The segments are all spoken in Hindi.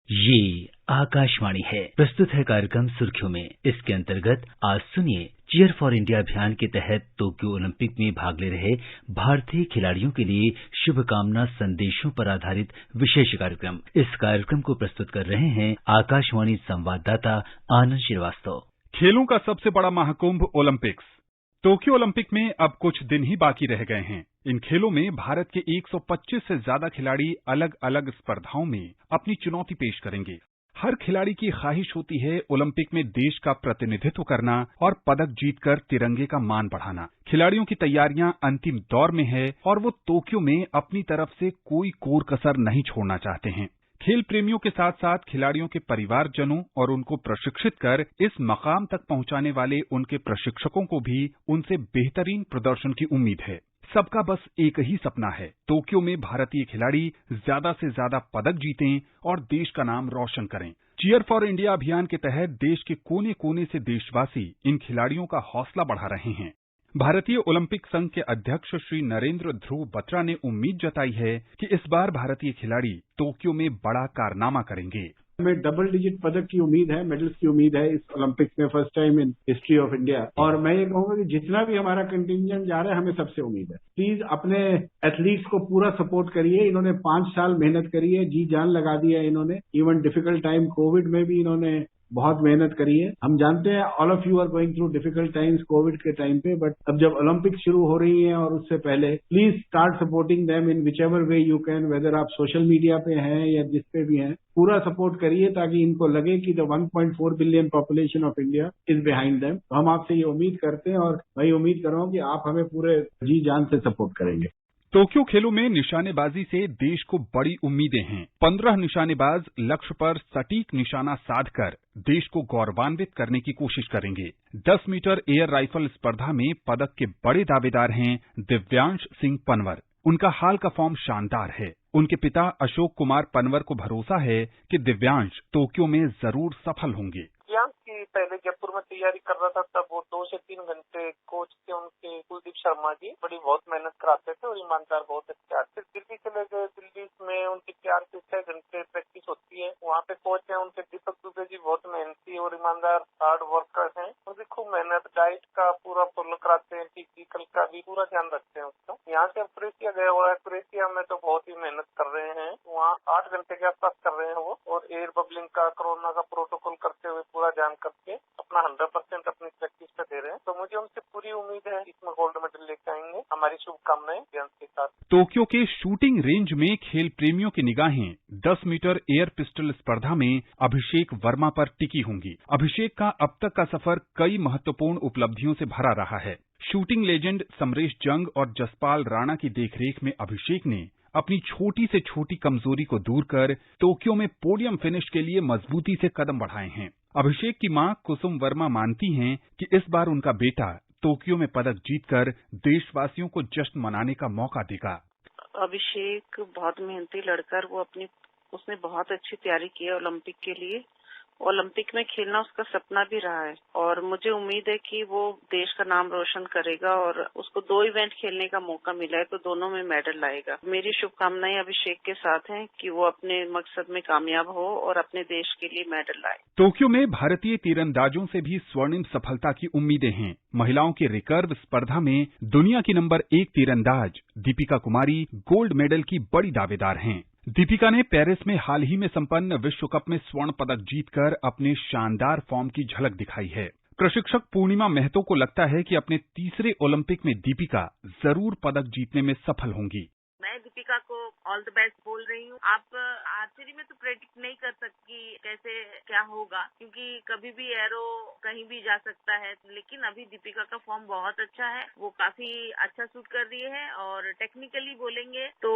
ये आकाशवाणी है। प्रस्तुत है कार्यक्रम सुर्खियों में। इसके अंतर्गत आज सुनिए चीयर फॉर इंडिया अभियान के तहत टोक्यो ओलंपिक में भाग ले रहे भारतीय खिलाड़ियों के लिए शुभकामना संदेशों पर आधारित विशेष कार्यक्रम। इस कार्यक्रम को प्रस्तुत कर रहे हैं आकाशवाणी संवाददाता आनंद श्रीवास्तव। खेलों का सबसे बड़ा महाकुंभ ओलंपिक्स। टोक्यो ओलंपिक में अब कुछ दिन ही बाकी रह गए हैं। इन खेलों में भारत के 125 से ज्यादा खिलाड़ी अलग अलग स्पर्धाओं में अपनी चुनौती पेश करेंगे। हर खिलाड़ी की ख्वाहिश होती है ओलंपिक में देश का प्रतिनिधित्व करना और पदक जीतकर तिरंगे का मान बढ़ाना। खिलाड़ियों की तैयारियां अंतिम दौर में है और वो टोक्यो में अपनी तरफ से कोई कोर कसर नहीं छोड़ना चाहते हैं। खेल प्रेमियों के साथ साथ खिलाड़ियों के परिवारजनों और उनको प्रशिक्षित कर इस मकाम तक पहुंचाने वाले उनके प्रशिक्षकों को भी उनसे बेहतरीन प्रदर्शन की उम्मीद है। सबका बस एक ही सपना है, टोक्यो में भारतीय खिलाड़ी ज्यादा से ज्यादा पदक जीतें और देश का नाम रोशन करें। चीयर फॉर इंडिया अभियान के तहत देश के कोने कोने से देशवासी इन खिलाड़ियों का हौसला बढ़ा रहे हैं। भारतीय ओलंपिक संघ के अध्यक्ष श्री नरेंद्र ध्रुव बत्रा ने उम्मीद जताई है कि इस बार भारतीय खिलाड़ी टोक्यो में बड़ा कारनामा करेंगे। हमें डबल डिजिट पदक की उम्मीद है, मेडल्स की उम्मीद है इस ओलंपिक्स में, first time in history of India. और मैं ये कहूंगा कि जितना भी हमारा कंटिंजेंट जा रहा है, हमें सबसे उम्मीद है। प्लीज अपने एथलीट्स को पूरा सपोर्ट करिए। इन्होंने 5 साल मेहनत करी है, जी जान लगा दिया है इन्होंने। इवन डिफिकल्ट टाइम कोविड में भी इन्होंने बहुत मेहनत करी है। हम जानते हैं all of you are going through difficult times covid के टाइम पे, बट अब जब ओलंपिक शुरू हो रही है और उससे पहले please start supporting them in which ever way you can, whether आप सोशल मीडिया पे हैं या जिस पे भी हैं, पूरा सपोर्ट करिए ताकि इनको लगे कि the 1.4 billion population of India is behind them. तो हम आपसे ये उम्मीद करते हैं और मैं उम्मीद कर रहा हूँ कि आप हमें पूरे जी जान से सपोर्ट करेंगे। टोक्यो खेलों में निशानेबाजी से देश को बड़ी उम्मीदें हैं। 15 निशानेबाज लक्ष्य पर सटीक निशाना साधकर देश को गौरवान्वित करने की कोशिश करेंगे। 10 मीटर एयर राइफल स्पर्धा में पदक के बड़े दावेदार हैं दिव्यांश सिंह पनवर। उनका हाल का फॉर्म शानदार है। उनके पिता अशोक कुमार पनवर को भरोसा है कि दिव्यांश टोक्यो में जरूर सफल होंगे। की पहले जयपुर में तैयारी कर रहा था, तब वो 2 से 3 घंटे कोच थे उनके कुलदीप शर्मा जी, बड़ी बहुत मेहनत कराते थे और ईमानदार बहुत अच्छे आते। दिल्ली चले गए, दिल्ली में उनकी 4 से 6 घंटे प्रैक्टिस होती है। वहाँ पे कोच है उनके दीपक दुबे जी, बहुत मेहनती और ईमानदार हार्ड वर्कर हैं। उनकी खूब मेहनत, डाइट का पूरा फॉलो कराते हैं, फिजिकल का भी पूरा ध्यान रखते हैं उसका। यहाँ से क्रोएशिया गया हुआ है, क्रोएशिया में तो बहुत ही मेहनत कर रहे हैं। वहाँ 8 घंटे के आसपास कर रहे हैं वो, और एयर बबलिंग का, कोरोना का प्रोटोकॉल करते हुए पूरा ध्यान करके अपना 100% अपनी प्रैक्टिस पे दे रहे हैं। तो मुझे उनसे पूरी उम्मीद है इसमें गोल्ड मेडल लेकर आएंगे। हमारी शुभकामनाएं ध्यान के साथ। टोक्यो के शूटिंग रेंज में खेल प्रेमियों की निगाहें 10 मीटर एयर पिस्टल स्पर्धा में अभिषेक वर्मा पर टिकी होंगी। अभिषेक का अब तक का सफर कई महत्वपूर्ण उपलब्धियों से भरा रहा है। शूटिंग लेजेंड समरेश जंग और जसपाल राणा की देखरेख में अभिषेक ने अपनी छोटी से छोटी कमजोरी को दूर कर टोक्यो में पोडियम फिनिश के लिए मजबूती से कदम बढ़ाए हैं। अभिषेक की मां कुसुम वर्मा मानती हैं कि इस बार उनका बेटा टोक्यो में पदक जीतकर देशवासियों को जश्न मनाने का मौका देगा। अभिषेक बहुत मेहनती लड़का, उसने बहुत अच्छी तैयारी की है ओलंपिक के लिए। ओलंपिक में खेलना उसका सपना भी रहा है और मुझे उम्मीद है कि वो देश का नाम रोशन करेगा और उसको 2 इवेंट खेलने का मौका मिला है तो दोनों में मेडल लाएगा। मेरी शुभकामनाएं अभिषेक के साथ हैं कि वो अपने मकसद में कामयाब हो और अपने देश के लिए मेडल लाए। टोक्यो में भारतीय तीरंदाजों से भी स्वर्णिम सफलता की उम्मीदें हैं। महिलाओं के रिकर्व स्पर्धा में दुनिया की नंबर 1 तीरंदाज दीपिका कुमारी गोल्ड मेडल की बड़ी दावेदार हैं। दीपिका ने पेरिस में हाल ही में संपन्न विश्व कप में स्वर्ण पदक जीतकर अपने शानदार फॉर्म की झलक दिखाई है। प्रशिक्षक पूर्णिमा महतो को लगता है कि अपने तीसरे ओलंपिक में दीपिका जरूर पदक जीतने में सफल होंगी। मैं दीपिका को ऑल द बेस्ट बोल रही हूँ। आप आर्चरी में तो प्रेडिक्ट नहीं कर सकती कैसे क्या होगा, क्योंकि कभी भी एरो कहीं भी जा सकता है, लेकिन अभी दीपिका का फॉर्म बहुत अच्छा है। वो काफी अच्छा शूट कर रही है और टेक्निकली बोलेंगे तो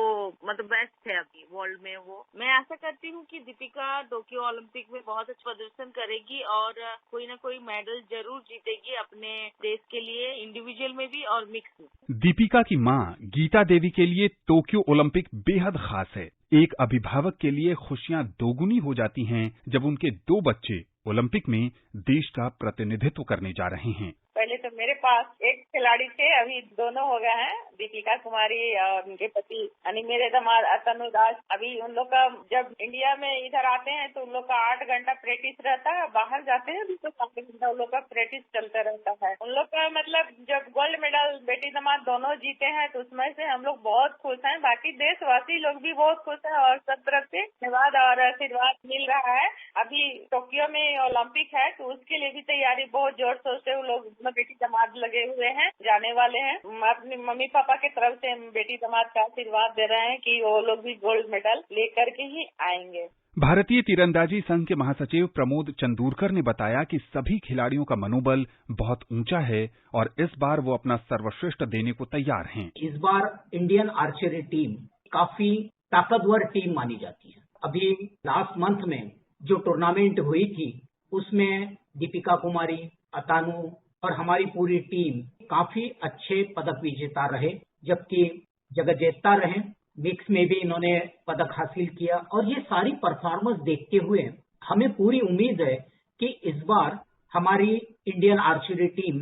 मतलब बेस्ट है अभी वर्ल्ड में वो। मैं आशा करती हूँ कि दीपिका टोक्यो ओलंपिक में बहुत अच्छा प्रदर्शन करेगी और कोई ना कोई मेडल जरूर जीतेगी अपने देश के लिए, इंडिविजुअल में भी और मिक्स में। दीपिका की मां गीता देवी के लिए टोक्यो ओलंपिक बेहद खास है। एक अभिभावक के लिए खुशियां दोगुनी हो जाती हैं जब उनके 2 बच्चे ओलंपिक में देश का प्रतिनिधित्व करने जा रहे हैं। पहले तो मेरे पास पास एक खिलाड़ी थे, अभी दोनों हो गए हैं, दीपिका कुमारी और उनके पति यानी मेरे दामाद अतनु दास। अभी उन लोग का जब इंडिया में इधर आते हैं तो उन लोग का 8 घंटा प्रैक्टिस रहता है, बाहर जाते हैं तो 7 घंटा उन लोग का प्रैक्टिस चलता रहता है। उन लोग का मतलब जब गोल्ड मेडल बेटी दामाद दोनों जीते हैं तो उसमें से हम लोग बहुत खुश हैं। बाकी देशवासी लोग भी बहुत खुश हैं और सब तरफ से धन्यवाद और आशीर्वाद मिल रहा है। अभी टोक्यो में ओलंपिक है तो उसके लिए भी तैयारी बहुत जोर शोर से वो लोग बेटी दामाद लगे हुए हैं, जाने वाले हैं। अपनी मम्मी पापा की तरफ से बेटी दामाद का आशीर्वाद दे रहे हैं कि वो लोग भी गोल्ड मेडल लेकर के ही आएंगे। भारतीय तीरंदाजी संघ के महासचिव प्रमोद चंदूरकर ने बताया कि सभी खिलाड़ियों का मनोबल बहुत ऊंचा है और इस बार वो अपना सर्वश्रेष्ठ देने को तैयार हैं। इस बार इंडियन आर्चरी टीम काफी ताकतवर टीम मानी जाती है। अभी लास्ट मंथ में जो टूर्नामेंट हुई थी उसमें दीपिका कुमारी, अतानु और हमारी पूरी टीम काफी अच्छे पदक विजेता रहे, जबकि जगजेता रहे। मिक्स में भी इन्होंने पदक हासिल किया और ये सारी परफॉर्मेंस देखते हुए हमें पूरी उम्मीद है कि इस बार हमारी इंडियन आर्चरी टीम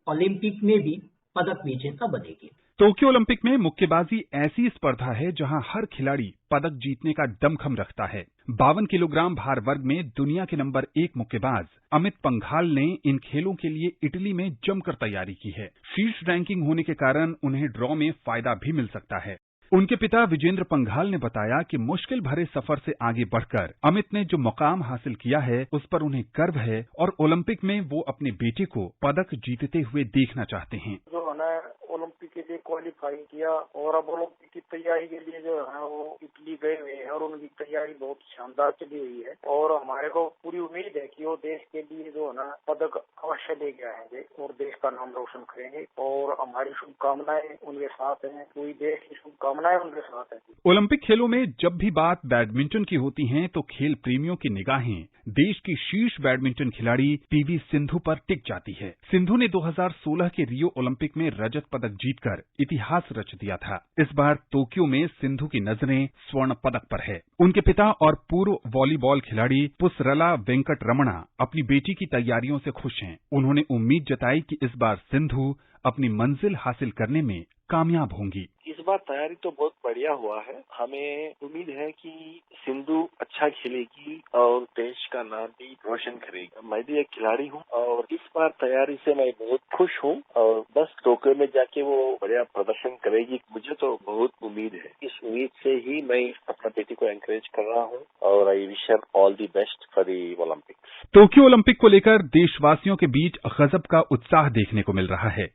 ओलंपिक में भी पदक विजेता बनेगी। टोक्यो ओलंपिक में मुक्केबाजी ऐसी स्पर्धा है जहां हर खिलाड़ी पदक जीतने का दमखम रखता है। 52 किलोग्राम भार वर्ग में दुनिया के नंबर 1 मुक्केबाज अमित पंघाल ने इन खेलों के लिए इटली में जमकर तैयारी की है। शीर्ष रैंकिंग होने के कारण उन्हें ड्रॉ में फायदा भी मिल सकता है। उनके पिता विजेंद्र पंघाल ने बताया कि मुश्किल भरे सफर से आगे बढ़कर अमित ने जो मुकाम हासिल किया है उस पर उन्हें गर्व है और ओलंपिक में वो अपने बेटे को पदक जीतते हुए देखना चाहते हैं। जो है ना ओलंपिक के लिए क्वालिफाई किया और अब ओलंपिक की तैयारी के लिए जो है वो इटली गए हुए हैं और उनकी तैयारी बहुत शानदार चली हुई है और हमारे को पूरी उम्मीद है कि वो देश के लिए जो है ना पदक अवश्य लेके आएंगे और देश का नाम रोशन करेंगे और हमारी शुभकामनाएं उनके साथ हैं, पूरी देश की शुभकामनाएं उनके साथ हैं। ओलंपिक खेलों में जब भी बात बैडमिंटन की होती है तो खेल प्रेमियों की निगाहें देश की शीर्ष बैडमिंटन खिलाड़ी पीवी सिंधु पर टिक जाती है। सिंधु ने 2016 के रियो ओलंपिक में रजत पदक जीतकर इतिहास रच दिया था। इस बार टोक्यो में सिंधु की नजरें स्वर्ण पदक पर है। उनके पिता और पूर्व वॉलीबॉल खिलाड़ी पुसरला वेंकट रमणा अपनी बेटी की तैयारियों से खुश हैं। उन्होंने उम्मीद जताई कि इस बार सिंधु अपनी मंजिल हासिल करने में कामयाब होंगी। इस बार तैयारी तो बहुत बढ़िया हुआ है। हमें उम्मीद है कि सिंधु अच्छा खेलेगी और देश का नाम भी रोशन करेगी। मैं भी एक खिलाड़ी हूँ और इस बार तैयारी से मैं बहुत खुश हूँ और बस टोक्यो में जाके वो बढ़िया प्रदर्शन करेगी, मुझे तो बहुत उम्मीद है। इस उम्मीद से ही मैं अपना बेटी को एनकरेज कर रहा हूँ और I wish her all the best for the Olympics. Tokyo Olympic को लेकर देशवासियों के बीच गजब का उत्साह देखने को मिल रहा है।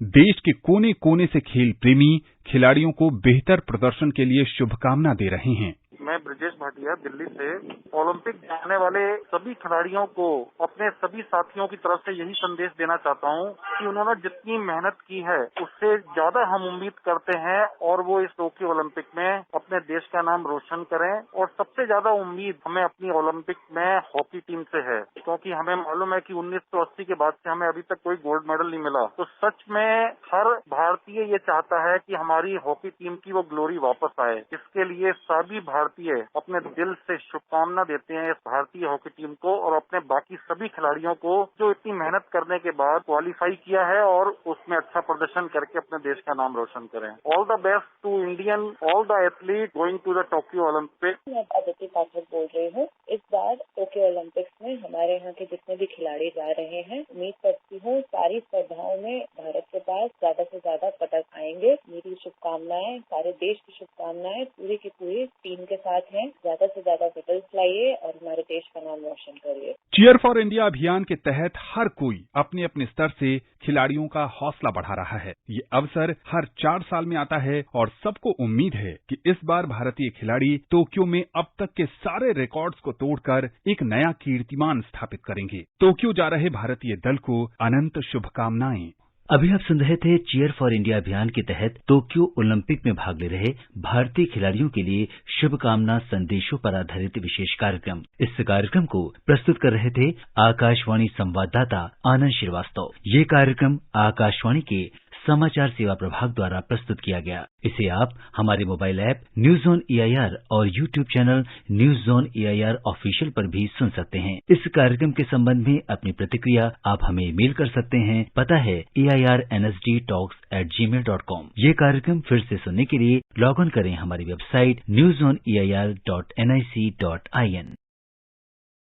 देश के कोने कोने से खेल प्रेमी खिलाड़ियों को बेहतर प्रदर्शन के लिए शुभकामना दे रहे हैं। मैं ब्रजेश भाटिया दिल्ली से ओलंपिक जाने वाले सभी खिलाड़ियों को अपने सभी साथियों की तरफ से यही संदेश देना चाहता हूं कि उन्होंने जितनी मेहनत की है उससे ज्यादा हम उम्मीद करते हैं और वो इस टोक्यो ओलंपिक में अपने देश का नाम रोशन करें। और सबसे ज्यादा उम्मीद हमें अपनी ओलंपिक में हॉकी टीम से है, क्योंकि हमें मालूम है कि 1980 के बाद से हमें अभी तक कोई गोल्ड मेडल नहीं मिला। तो सच में हर भारतीय ये चाहता है कि हमारी हॉकी टीम की वो ग्लोरी वापस आए। इसके लिए सभी भारतीय अपने दिल से शुभकामना देते हैं इस भारतीय हॉकी टीम को और अपने बाकी सभी खिलाड़ियों को जो इतनी मेहनत करने के बाद क्वालिफाई किया है और उसमें अच्छा प्रदर्शन करके अपने देश का नाम रोशन करें। All the best to Indian all the athlete going to the Tokyo Olympic. मैं अदिति पाठक बोल रही हूँ। इस बार टोक्यो ओलंपिक्स में हमारे यहाँ के जितने भी खिलाड़ी जा रहे हैं, उम्मीद करती हूँ सारी स्पर्धाओं में भारत के पास ज्यादा से ज्यादा पदक आएंगे। मेरी शुभकामनाएं, सारे देश की शुभकामनाएं पूरी की पूरी टीम के साथ हैं। ज्यादा से ज्यादा मेडल्स लाइए और हमारे देश का नाम रोशन करिए। चीयर फॉर इंडिया अभियान के तहत हर कोई अपने अपने स्तर से खिलाड़ियों का हौसला बढ़ा रहा है। ये अवसर हर 4 साल में आता है और सबको उम्मीद है कि इस बार भारतीय खिलाड़ी टोक्यो में अब तक के सारे रिकॉर्ड्स को तोड़कर एक नया कीर्तिमान स्थापित करेंगे। टोक्यो जा रहे भारतीय दल को अनंत शुभकामनाएं। अभी आप सुन रहे थे चीयर फॉर इंडिया अभियान के तहत टोक्यो ओलंपिक में भाग ले रहे भारतीय खिलाड़ियों के लिए शुभकामना संदेशों पर आधारित विशेष कार्यक्रम। इस कार्यक्रम को प्रस्तुत कर रहे थे आकाशवाणी संवाददाता आनंद श्रीवास्तव। ये कार्यक्रम आकाशवाणी के समाचार सेवा प्रभाग द्वारा प्रस्तुत किया गया। इसे आप हमारे mobile app news on EIR और YouTube channel news on EIR official पर भी सुन सकते हैं। इस कार्यक्रम के संबंध में अपनी प्रतिक्रिया आप हमें मेल कर सकते हैं। पता है AIRNSDtalks@gmail.com। ये कार्यक्रम फिर से सुनने के लिए लॉग ऑन करें हमारी वेबसाइट newsoneir.nic.in।